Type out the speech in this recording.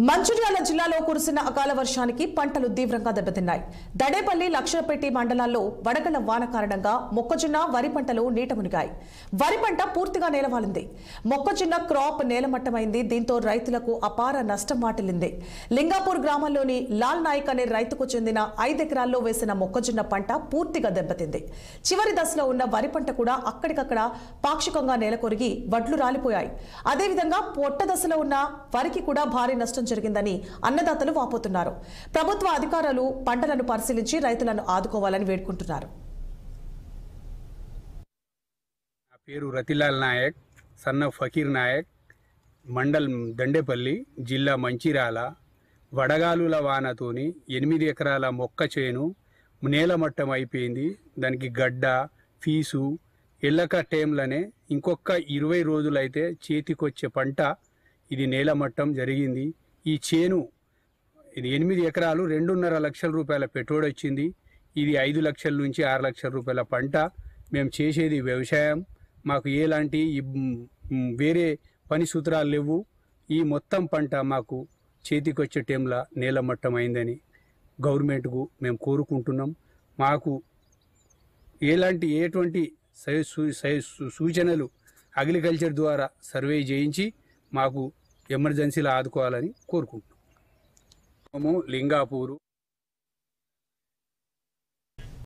మంచిర్యాల జిల్లాలో కురిసిన అకాల వర్షానికి పంటలు తీవ్రంగా దెబ్బతిన్నాయి. దడేపల్లి, లక్షలపేట మండలాల్లో వడగళ్ల వాన కారణంగా మొక్కజొన్న, వరి పంటలు నీట మునిగాయి. వరి పంట పూర్తిగా నేలవాలింది. మొక్కజొన్న క్రాప్ నేలమట్టమైంది. దీంతో రైతులకు అపార నష్టం వాటిల్లింది. లింగాపూర్ గ్రామంలోని లాల్ నాయక్ అనే రైతుకు చెందిన 5 ఎకరాల్లో వేసిన మొక్కజొన్న పంట పూర్తిగా దెబ్బతింది. చివరి దశలో ఉన్న వరి పంట కూడా అక్కడికక్కడ పాక్షికంగా నేలకొరిగి వడ్లు రాలిపోయాయి. అదేవిధంగా పొట్ట దశలో ఉన్న వరికి కూడా భారీ నష్టం జరిగిందని అన్నదాతలు వాపోతున్నారు. ప్రభుత్వ అధికారులు పంటలను పరిశీలించి రైతులను ఆదుకోవాలని వేడుకుంటున్నారు. నా పేరు రతిలాల్ నాయక్, సన్న ఫకీర్ నాయక్, మండల్ దండేపల్లి, జిల్లా మంచిర్యాల. వడగాలుల వానతోని 8 ఎకరాల మొక్క చేను నేలమట్టం అయిపోయింది. దానికి గడ్డ, ఫీసు, ఎల్లక టైంలోనే ఇంకొక 20 రోజులైతే చేతికొచ్చే పంట ఇది నేలమట్టం జరిగింది. ఈ చేను ఇది 8 ఎకరాలు 2.5 లక్షల రూపాయల పెట్టుబడి వచ్చింది. ఇది 5 లక్షల నుంచి 6 లక్షల రూపాయల పంట. మేము చేసేది వ్యవసాయం. మాకు ఎలాంటి వేరే పని సూత్రాలు లేవు. ఈ మొత్తం పంట మాకు చేతికొచ్చే టైంలో నేలమట్టం అయిందని గవర్నమెంట్కు మేము కోరుకుంటున్నాం. మాకు ఎటువంటి సూచనలు అగ్రికల్చర్ ద్వారా సర్వే చేయించి మాకు ఎమర్జెన్సీలో ఆదుకోవాలని కోరుకుంటున్నాము. లింగాపూరు